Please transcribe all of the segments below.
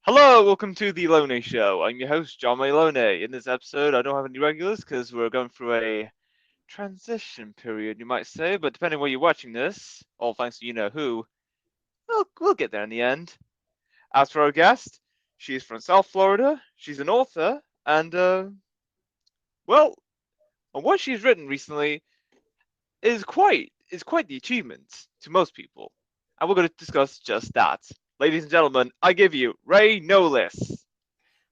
Hello, welcome to the Lone Show. I'm your host, John Malone. In this episode, I don't have any regulars because we're going through a transition period, you might say, but depending where you're watching this, all thanks to you know who, we'll get there in the end. As for our guest, she's from South Florida, she's an author, and, well, what she's written recently is quite the achievement to most people. And we're going to discuss just that. Ladies and gentlemen, I give you Ray Nolis.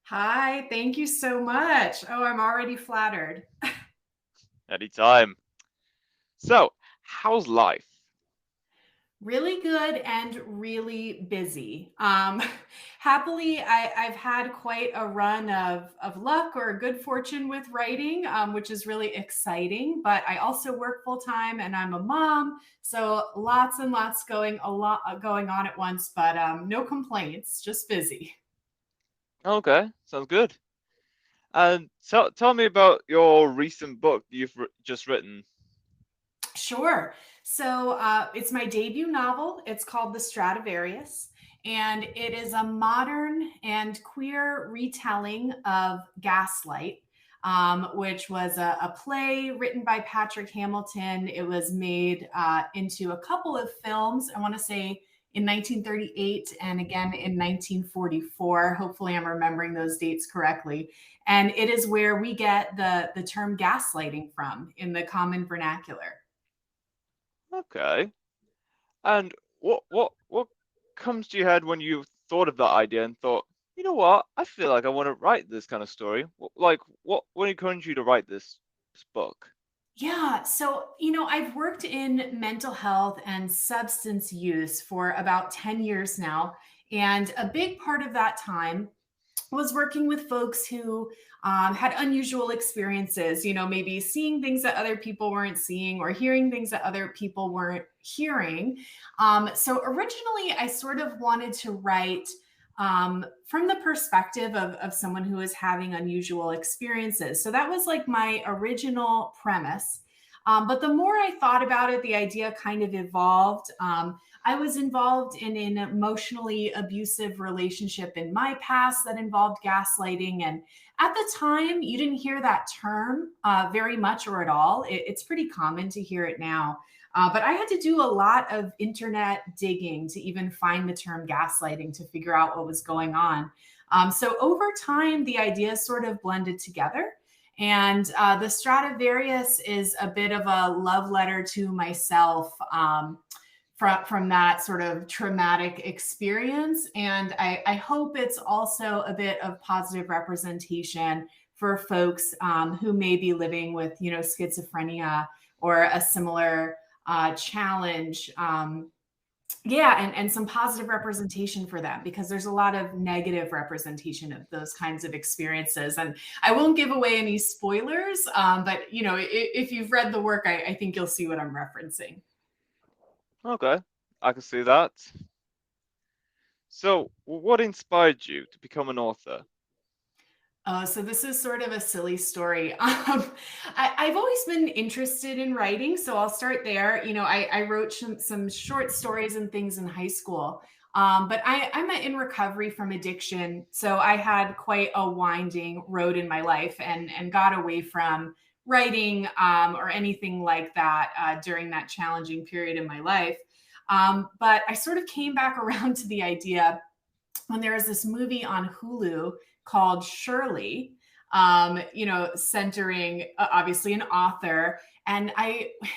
Hi, thank you so much. Oh, I'm already flattered. Anytime. So, how's life? Really good and really busy. Happily, I've had quite a run of luck or good fortune with writing, which is really exciting. But I also work full time and I'm a mom, so lots and lots going on at once. But no complaints, just busy. Okay, sounds good. And tell me about your recent book you've just written. Sure. So it's my debut novel. It's called The Stradivarius, and it is a modern and queer retelling of Gaslight, which was a play written by Patrick Hamilton. It was made into a couple of films, I want to say in 1938 and again in 1944. Hopefully, I'm remembering those dates correctly. And it is where we get the term gaslighting from in the common vernacular. Okay. And what comes to your head when you thought of that idea and thought, you know what? I feel like I want to write this kind of story. Like what encouraged you to write this book? Yeah. So, I've worked in mental health and substance use for about 10 years now. And a big part of that time was working with folks who had unusual experiences, maybe seeing things that other people weren't seeing or hearing things that other people weren't hearing. So originally, I sort of wanted to write from the perspective of someone who is having unusual experiences. So that was like my original premise. But the more I thought about it, the idea kind of evolved. I was involved in an emotionally abusive relationship in my past that involved gaslighting. And at the time, you didn't hear that term very much or at all. It's pretty common to hear it now. But I had to do a lot of internet digging to even find the term gaslighting to figure out what was going on. So over time, the ideas sort of blended together. And the Stradivarius is a bit of a love letter to myself. From that sort of traumatic experience. And I hope it's also a bit of positive representation for folks who may be living with, schizophrenia or a similar challenge. Yeah, and some positive representation for them because there's a lot of negative representation of those kinds of experiences. And I won't give away any spoilers, but if you've read the work, I think you'll see what I'm referencing. Okay, I can see that. So, what inspired you to become an author? So this is sort of a silly story. I've always been interested in writing, so I'll start there. I wrote some short stories and things in high school, but I'm in recovery from addiction, so I had quite a winding road in my life, and got away from writing or anything like that during that challenging period in my life. But I sort of came back around to the idea when there was this movie on Hulu called Shirley, centering obviously an author. And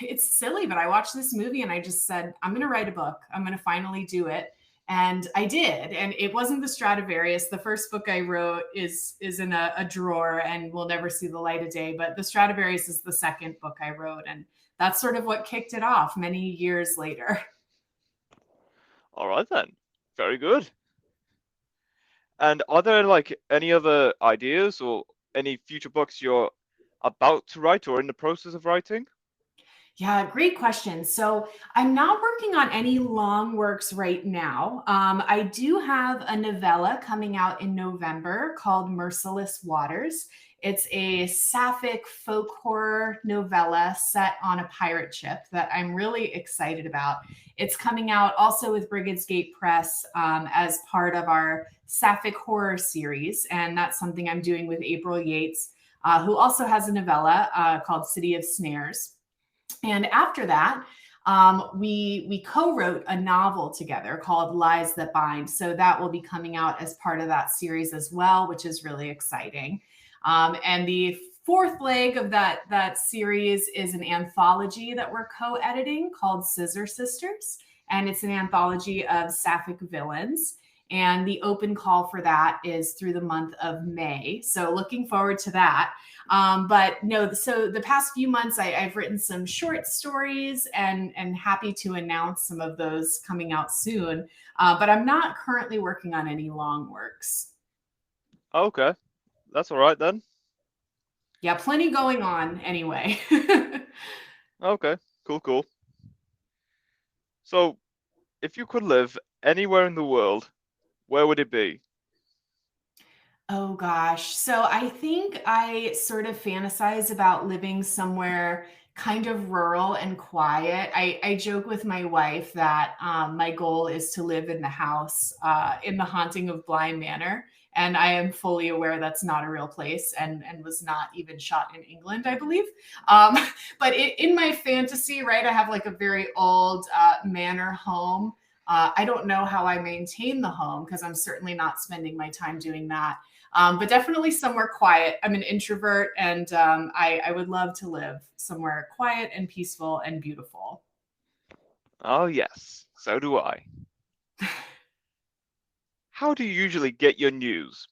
it's silly, but I watched this movie and I just said, I'm going to write a book. I'm going to finally do it. And I did. And it wasn't the Stradivarius. The first book I wrote is in a drawer and will never see the light of day. But the Stradivarius is the second book I wrote. And that's sort of what kicked it off many years later. All right then, very good. And are there like any other ideas or any future books you're about to write or in the process of writing? Yeah, great question. So I'm not working on any long works right now. I do have a novella coming out in November called Merciless Waters. It's a sapphic folk horror novella set on a pirate ship that I'm really excited about. It's coming out also with Brigade's Gate Press as part of our sapphic horror series. And that's something I'm doing with April Yates, who also has a novella called City of Snares. And after that, we co-wrote a novel together called Lies That Bind. So that will be coming out as part of that series as well, which is really exciting. And the fourth leg of that series is an anthology that we're co-editing called Scissor Sisters, and it's an anthology of sapphic villains. And the open call for that is through the month of May. So looking forward to that. But no, so the past few months, I've written some short stories and happy to announce some of those coming out soon. But I'm not currently working on any long works. Okay, that's all right then. Yeah, plenty going on anyway. Okay, cool, cool. So, if you could live anywhere in the world, where would it be? Oh gosh. So I think I sort of fantasize about living somewhere kind of rural and quiet. I joke with my wife that my goal is to live in the house in the Haunting of Bly Manor. And I am fully aware that's not a real place and was not even shot in England, I believe. Um, but in my fantasy, right, I have like a very old manor home. I don't know how I maintain the home because I'm certainly not spending my time doing that, but definitely somewhere quiet. I'm an introvert, and I would love to live somewhere quiet and peaceful and beautiful. Oh, yes, so do I. How do you usually get your news?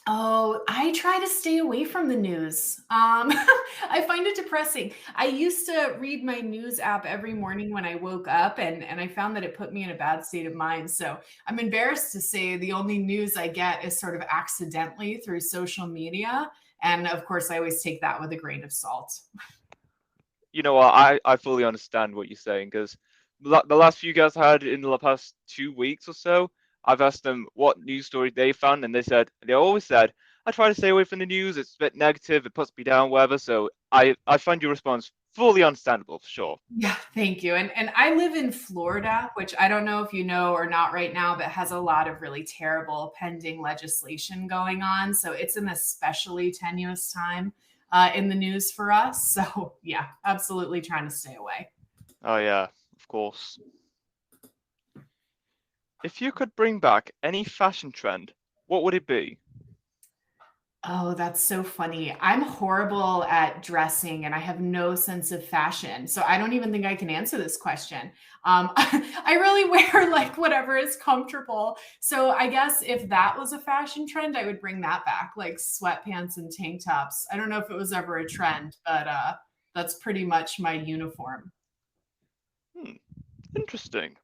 Oh, I try to stay away from the news. I find it depressing. I used to read my news app every morning when I woke up, and I found that it put me in a bad state of mind. So I'm embarrassed to say the only news I get is sort of accidentally through social media. And of course, I always take that with a grain of salt. You know what? I fully understand what you're saying because the last few guys I had in the past 2 weeks or so, I've asked them what news story they found, and they always said, I try to stay away from the news. It's a bit negative. It puts me down, whatever. So I find your response fully understandable for sure. Yeah, thank you. And I live in Florida, which I don't know if you know or not right now, but has a lot of really terrible pending legislation going on. So it's an especially tenuous time in the news for us. So yeah, absolutely trying to stay away. Oh yeah, of course. If you could bring back any fashion trend, what would it be? Oh, that's so funny. I'm horrible at dressing and I have no sense of fashion. So I don't even think I can answer this question. I really wear like whatever is comfortable. So I guess if that was a fashion trend, I would bring that back, like sweatpants and tank tops. I don't know if it was ever a trend, but that's pretty much my uniform. Hmm, interesting.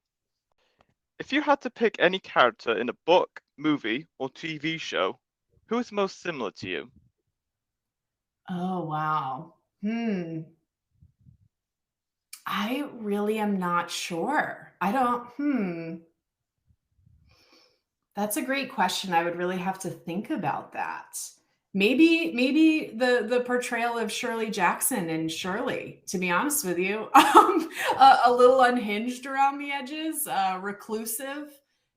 If you had to pick any character in a book, movie, or TV show, who is most similar to you? Oh, wow. I really am not sure. I don't, That's a great question. I would really have to think about that. Maybe the portrayal of Shirley Jackson in Shirley, to be honest with you. A little unhinged around the edges, reclusive,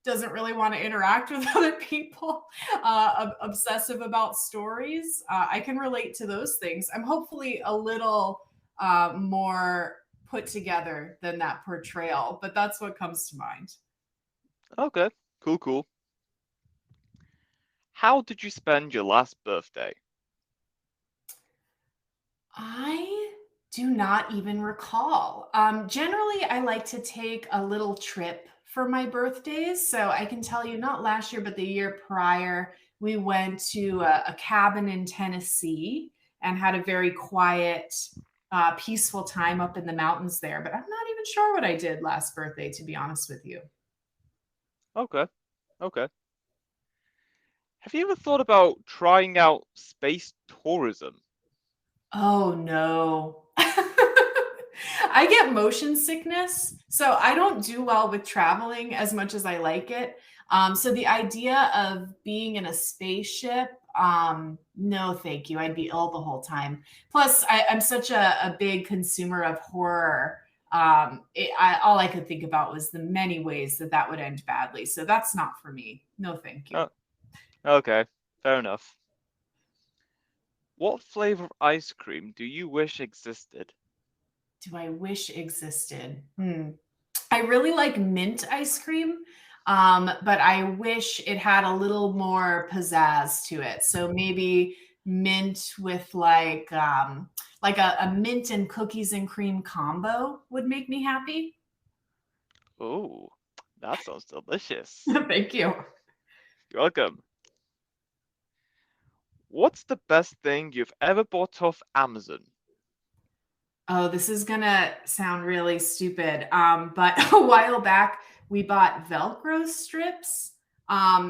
doesn't really want to interact with other people, obsessive about stories. I can relate to those things. I'm hopefully a little more put together than that portrayal, but that's what comes to mind. Okay, cool, cool. How did you spend your last birthday? I do not even recall. Generally, I like to take a little trip for my birthdays. So I can tell you, not last year, but the year prior, we went to a cabin in Tennessee and had a very quiet, peaceful time up in the mountains there. But I'm not even sure what I did last birthday, to be honest with you. Okay, okay. Have you ever thought about trying out space tourism? Oh, no. I get motion sickness, so I don't do well with traveling as much as I like it. So the idea of being in a spaceship, no, thank you. I'd be ill the whole time. Plus, I'm such a big consumer of horror. All I could think about was the many ways that that would end badly. So that's not for me. No, thank you. Oh, okay, fair enough. What flavor of ice cream do you wish existed? Do I wish existed? I really like mint ice cream, but I wish it had a little more pizzazz to it. So maybe mint with like a mint and cookies and cream combo would make me happy. Oh, that sounds delicious. Thank you. You're welcome. What's the best thing you've ever bought off Amazon? Oh, this is gonna sound really stupid. But a while back we bought Velcro strips.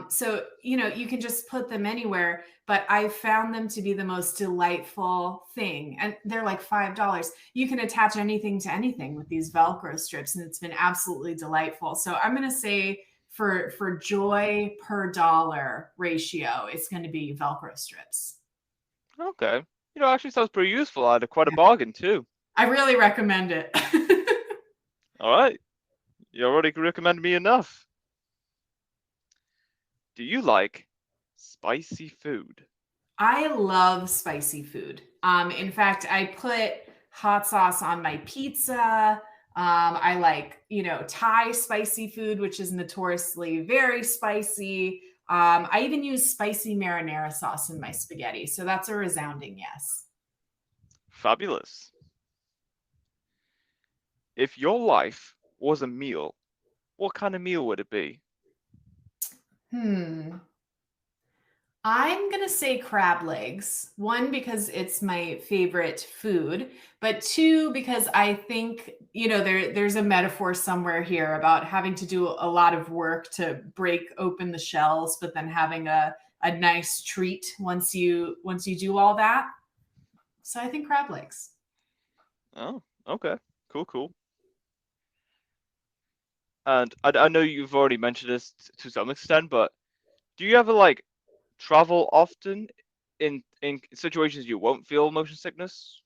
So you can just put them anywhere, but I found them to be the most delightful thing. And they're like $5. You can attach anything to anything with these Velcro strips, and it's been absolutely delightful. So I'm gonna say for joy per dollar ratio, it's gonna be Velcro strips. Okay. Actually sounds pretty useful. I had quite a bargain too. I really recommend it. All right. You already recommended me enough. Do you like spicy food? I love spicy food. In fact, I put hot sauce on my pizza. I like, Thai spicy food, which is notoriously very spicy. I even use spicy marinara sauce in my spaghetti. So that's a resounding yes. Fabulous. If your life was a meal, what kind of meal would it be? Hmm. I'm going to say crab legs. One, because it's my favorite food, but two, because I think, there's a metaphor somewhere here about having to do a lot of work to break open the shells, but then having a nice treat once you do all that. So I think crab legs. Oh, okay. Cool, cool. And I know you've already mentioned this to some extent, but do you ever like travel often in situations you won't feel motion sickness?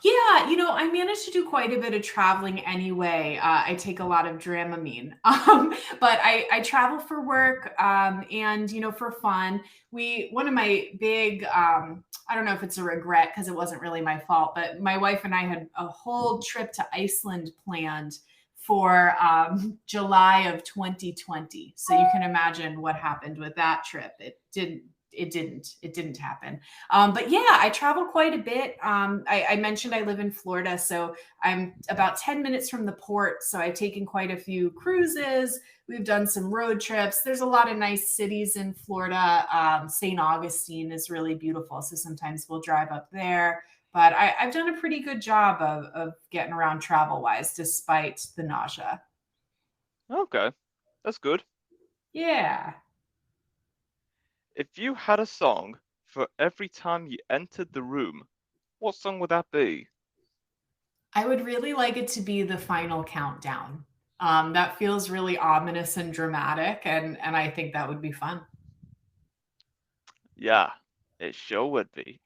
Yeah, I managed to do quite a bit of traveling anyway. I take a lot of Dramamine, but I travel for work and for fun. One of my big, I don't know if it's a regret because it wasn't really my fault, but my wife and I had a whole trip to Iceland planned for July of 2020. So you can imagine what happened with that trip. It didn't happen. But yeah, I travel quite a bit. I mentioned I live in Florida, so I'm about 10 minutes from the port. So I've taken quite a few cruises. We've done some road trips. There's a lot of nice cities in Florida. St. Augustine is really beautiful. So sometimes we'll drive up there. But I've done a pretty good job of getting around travel wise, despite the nausea. Okay, that's good. Yeah. If you had a song for every time you entered the room, what song would that be? I would really like it to be the final countdown. That feels really ominous and dramatic, and I think that would be fun. Yeah, it sure would be.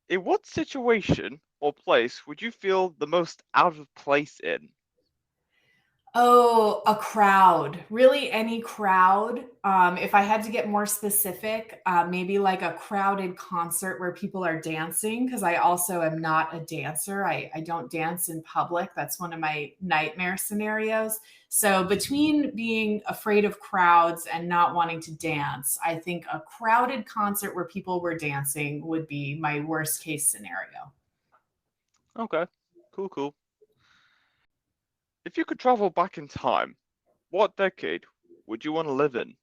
In what situation or place would you feel the most out of place in? Oh, a crowd. Really, any crowd. If I had to get more specific, maybe like a crowded concert where people are dancing, because I also am not a dancer. I don't dance in public. That's one of my nightmare scenarios. So, between being afraid of crowds and not wanting to dance, I think a crowded concert where people were dancing would be my worst case scenario. Okay, cool, cool. If you could travel back in time, what decade would you want to live in?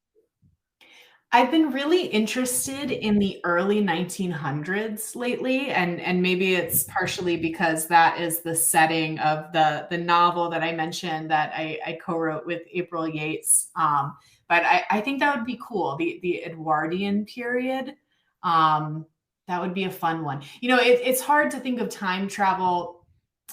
I've been really interested in the early 1900s lately, and maybe it's partially because that is the setting of the novel that I mentioned that I co-wrote with April Yates. But I think that would be cool, the Edwardian period. Um, That would be a fun one. It's hard to think of time travel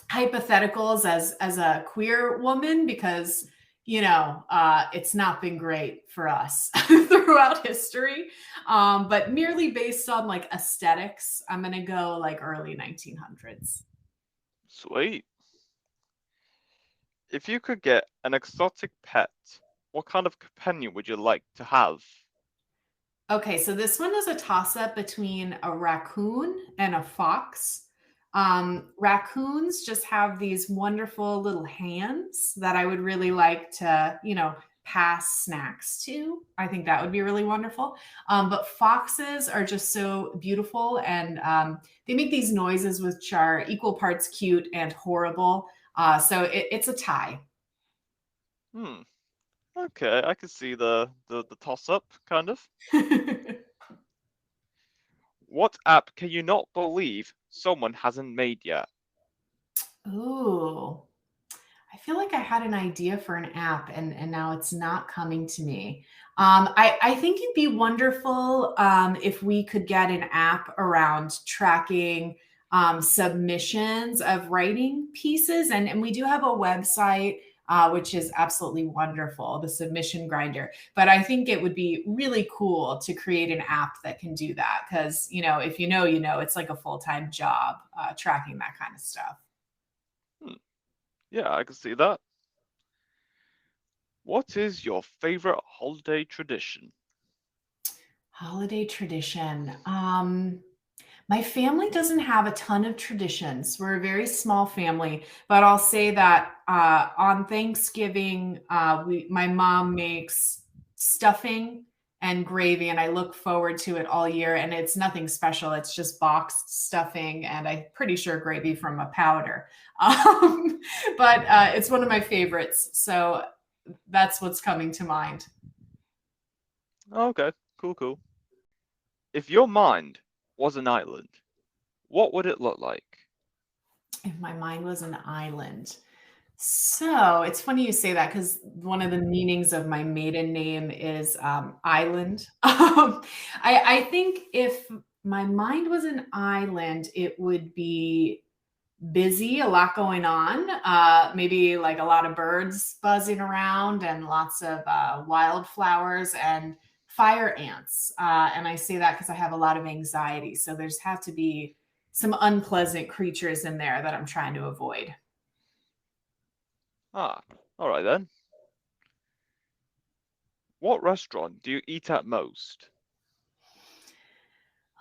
hypotheticals as a queer woman because it's not been great for us throughout history. But merely based on like aesthetics, I'm gonna go like early 1900s. Sweet. If you could get an exotic pet, what kind of companion would you like to have? Okay, so this one is a toss up between a raccoon and a fox. Raccoons just have these wonderful little hands that I would really like to, pass snacks to. I think that would be really wonderful. But foxes are just so beautiful and they make these noises which are equal parts cute and horrible. So it's a tie. Hmm. Okay, I can see the toss up, kind of. What app can you not believe someone hasn't made yet? Ooh. I feel like I had an idea for an app and now it's not coming to me. I think it'd be wonderful if we could get an app around tracking submissions of writing pieces. And we do have a website, which is absolutely wonderful, the submission grinder. But I think it would be really cool to create an app that can do that. Because, if it's like a full time job tracking that kind of stuff. Hmm. Yeah, I can see that. What is your favorite holiday tradition? Holiday tradition. My family doesn't have a ton of traditions. We're a very small family, but I'll say that on Thanksgiving, my mom makes stuffing and gravy, and I look forward to it all year. And it's nothing special; it's just boxed stuffing, and I'm pretty sure gravy from a powder. Um, but it's one of my favorites, so that's what's coming to mind. Oh, okay, cool, cool. If your mind was an island, what would it look like? If my mind was an island. So it's funny you say that because one of the meanings of my maiden name is island. I think if my mind was an island, it would be busy, a lot going on, maybe like a lot of birds buzzing around and lots of wildflowers and fire ants. And I say that because I have a lot of anxiety. So there's have to be some unpleasant creatures in there that I'm trying to avoid. Ah, all right then. What restaurant do you eat at most?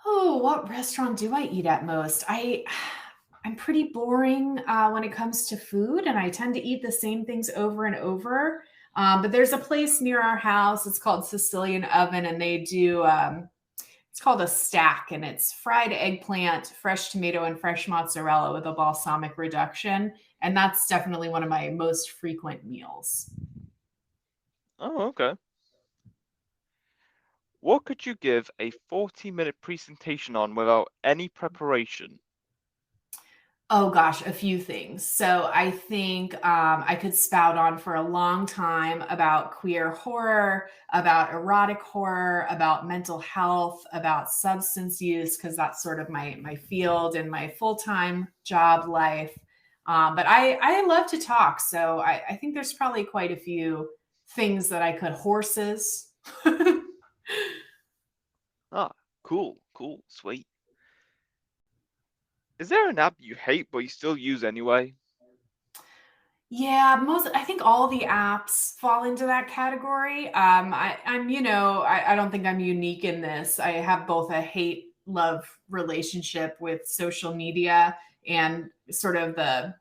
Oh, what restaurant do I eat at most? I'm pretty boring when it comes to food, and I tend to eat the same things over and over. But there's a place near our house. It's called Sicilian Oven, and they do. It's called a stack, and it's fried eggplant, fresh tomato, and fresh mozzarella with a balsamic reduction. And that's definitely one of my most frequent meals. Oh, okay. What could you give a 40-minute presentation on without any preparation? Oh gosh, a few things. So I think I could spout on for a long time about queer horror, about erotic horror, about mental health, about substance use, because that's sort of my field and my full time job life. But I love to talk, so I think there's probably quite a few things that I could horses. Ah, cool, cool, sweet. Is there an app you hate but you still use anyway? Yeah, I think all the apps fall into that category. I don't think I'm unique in this. I have both a hate love relationship with social media and sort of the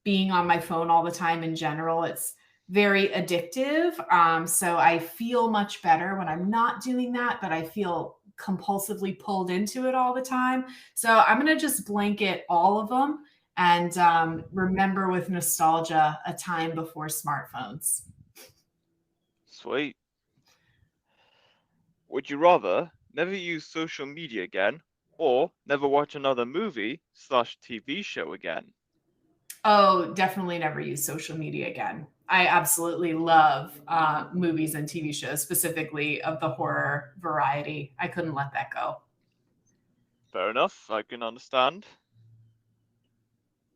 being on my phone all the time in general. It's very addictive. So I feel much better when I'm not doing that, but I feel compulsively pulled into it all the time. So I'm going to just blanket all of them and remember with nostalgia a time before smartphones. Sweet. Would you rather never use social media again or never watch another movie slash TV show again? Oh, definitely never use social media again. I absolutely love movies and TV shows, specifically of the horror variety. I couldn't let that go. Fair enough, I can understand.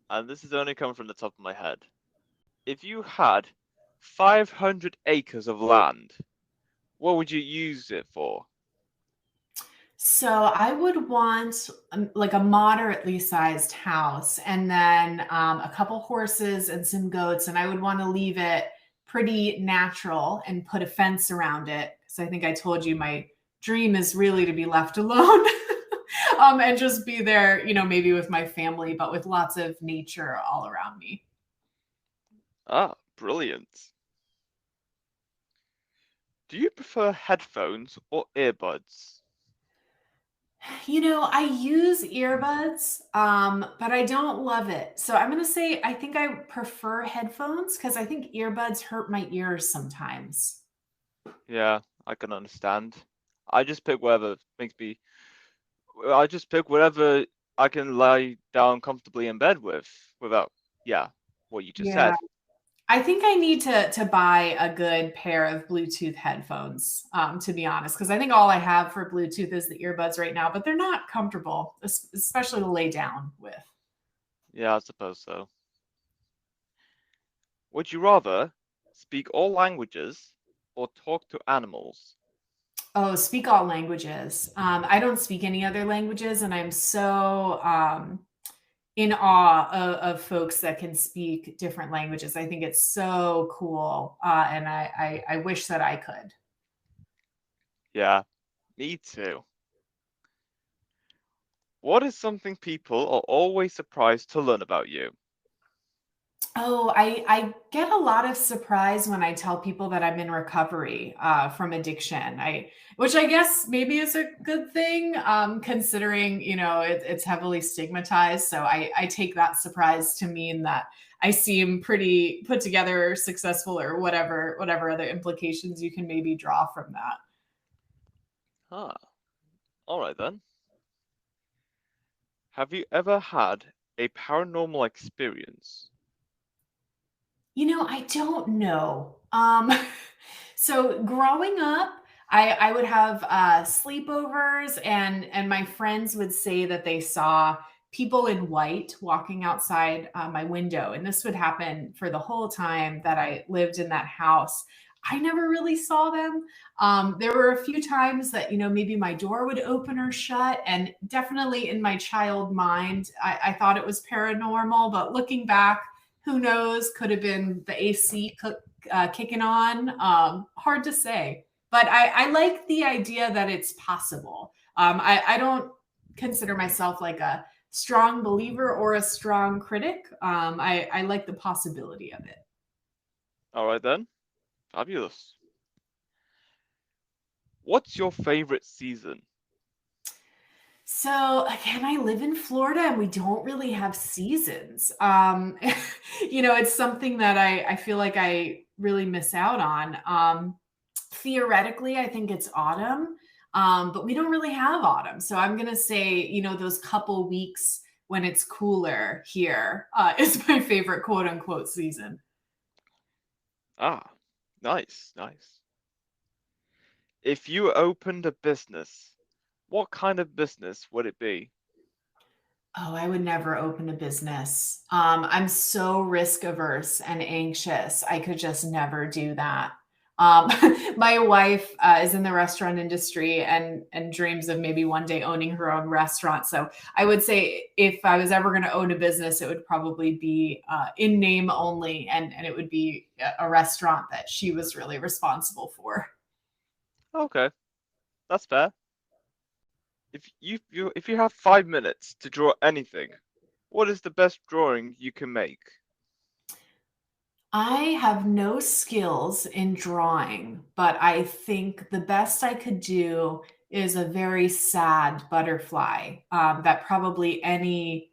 And this is only coming from the top of my head. If you had 500 acres of land, what would you use it for? So I would want like a moderately sized house and then a couple horses and some goats. And I would want to leave it pretty natural and put a fence around it. Because I think I told you my dream is really to be left alone and just be there, maybe with my family, but with lots of nature all around me. Ah, brilliant. Do you prefer headphones or earbuds? I use earbuds, but I don't love it. So I'm going to say I think I prefer headphones because I think earbuds hurt my ears sometimes. Yeah, I can understand. I just pick whatever makes me. I just pick whatever I can lie down comfortably in bed with, without, yeah, what you just Yeah. said. I think I need to buy a good pair of Bluetooth headphones, to be honest, because I think all I have for Bluetooth is the earbuds right now, but they're not comfortable, especially to lay down with. Yeah, I suppose so. Would you rather speak all languages or talk to animals? Oh, speak all languages. I don't speak any other languages, and I'm so in awe of folks that can speak different languages. I think it's so cool, and I wish that I could. Yeah, me too. What is something people are always surprised to learn about you? Oh, I get a lot of surprise when I tell people that I'm in recovery from addiction. Which I guess maybe is a good thing, considering it's heavily stigmatized. So I take that surprise to mean that I seem pretty put together, successful, or whatever other implications you can maybe draw from that. Ah, all right then. Have you ever had a paranormal experience? I don't know. So growing up, I would have sleepovers, and my friends would say that they saw people in white walking outside my window, and this would happen for the whole time that I lived in that house. I never really saw them. There were a few times that maybe my door would open or shut, and definitely in my child mind, I thought it was paranormal. But looking back, who knows? Could have been the AC kicking on. Hard to say. But I like the idea that it's possible. I don't consider myself like a strong believer or a strong critic. I like the possibility of it. All right then. Fabulous. What's your favorite season? So again, I live in Florida and we don't really have seasons. It's something that I feel like I really miss out on. Theoretically, I think it's autumn, but we don't really have autumn. So I'm going to say, those couple weeks when it's cooler here is my favorite quote unquote season. Ah, nice, nice. If you opened a business, what kind of business would it be? Oh, I would never open a business. I'm so risk averse and anxious. I could just never do that. Um, my wife is in the restaurant industry and dreams of maybe one day owning her own restaurant. So I would say if I was ever going to own a business, it would probably be in name only, and it would be a restaurant that she was really responsible for. Okay, that's fair. If you have 5 minutes to draw anything, what is the best drawing you can make? I have no skills in drawing, but I think the best I could do is a very sad butterfly that probably any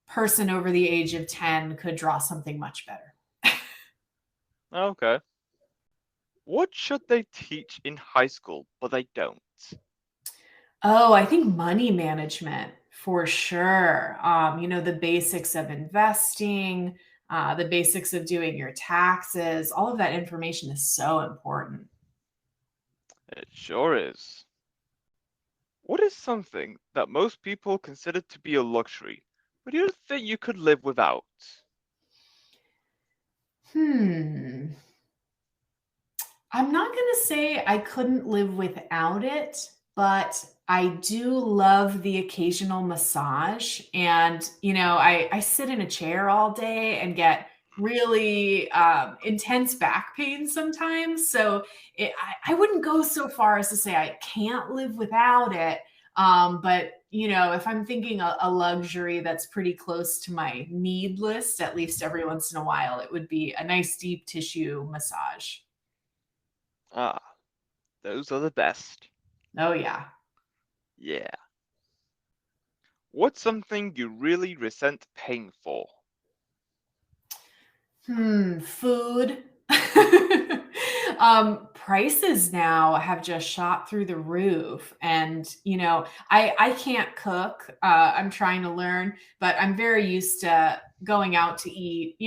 person over the age of 10 could draw something much better. Okay. What should they teach in high school, but they don't? Oh, I think money management for sure. The basics of investing, the basics of doing your taxes, all of that information is so important. It sure is. What is something that most people consider to be a luxury, but you don't think you could live without? Hmm. I'm not going to say I couldn't live without it, but I do love the occasional massage. And, I sit in a chair all day and get really intense back pain sometimes. So I wouldn't go so far as to say I can't live without it. But, if I'm thinking a luxury that's pretty close to my need list, at least every once in a while, it would be a nice deep tissue massage. Ah, those are the best. Oh, yeah. Yeah. What's something you really resent paying for? Food. Prices now have just shot through the roof. And, I can't cook. I'm trying to learn, but I'm very used to going out to eat,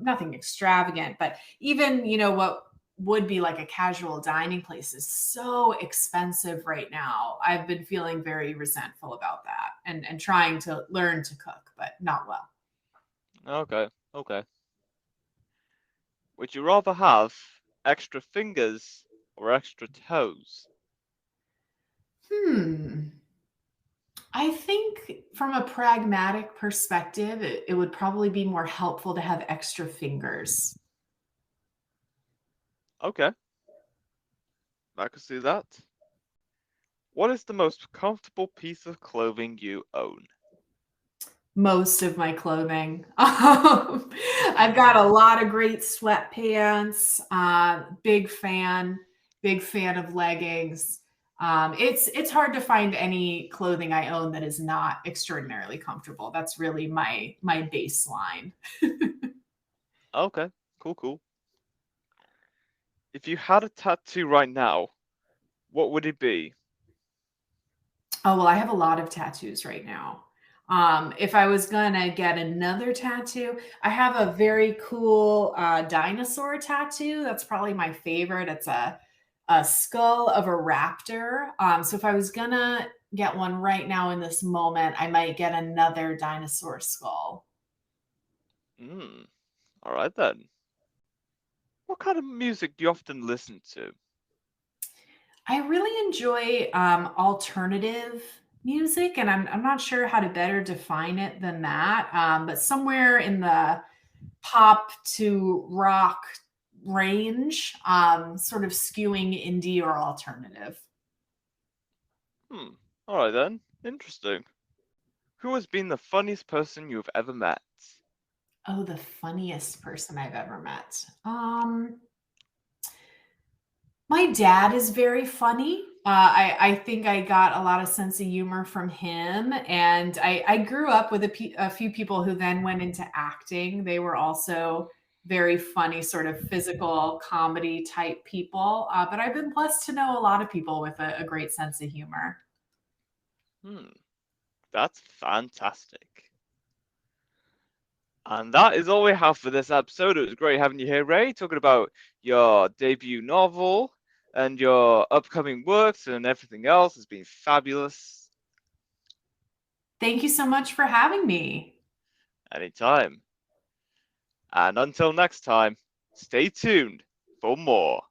nothing extravagant, but even, what would be like a casual dining place is so expensive right now. I've been feeling very resentful about that and trying to learn to cook, but not well. Okay, okay. Would you rather have extra fingers or extra toes? Hmm. I think from a pragmatic perspective, it would probably be more helpful to have extra fingers. Okay, I can see that. What is the most comfortable piece of clothing you own? Most of my clothing. I've got a lot of great sweatpants. Big fan of leggings. It's hard to find any clothing I own that is not extraordinarily comfortable. That's really my baseline. Okay, cool, cool. If you had a tattoo right now, what would it be? Oh, well, I have a lot of tattoos right now. If I was gonna get another tattoo, I have a very cool dinosaur tattoo. That's probably my favorite. It's a skull of a raptor. So if I was gonna get one right now in this moment, I might get another dinosaur skull. Hmm, all right then. What kind of music do you often listen to? I really enjoy alternative music, and I'm not sure how to better define it than that. But somewhere in the pop to rock range, sort of skewing indie or alternative. Hmm, all right then. Interesting. Who has been the funniest person you've ever met? Oh, the funniest person I've ever met. My dad is very funny. I think I got a lot of sense of humor from him, and I grew up with a few people who then went into acting. They were also very funny, sort of physical comedy type people. But I've been blessed to know a lot of people with a great sense of humor. Hmm, that's fantastic. And that is all we have for this episode. It was great having you here, Ray, talking about your debut novel and your upcoming works and everything else. It's been fabulous. Thank you so much for having me. Anytime. And until next time, stay tuned for more.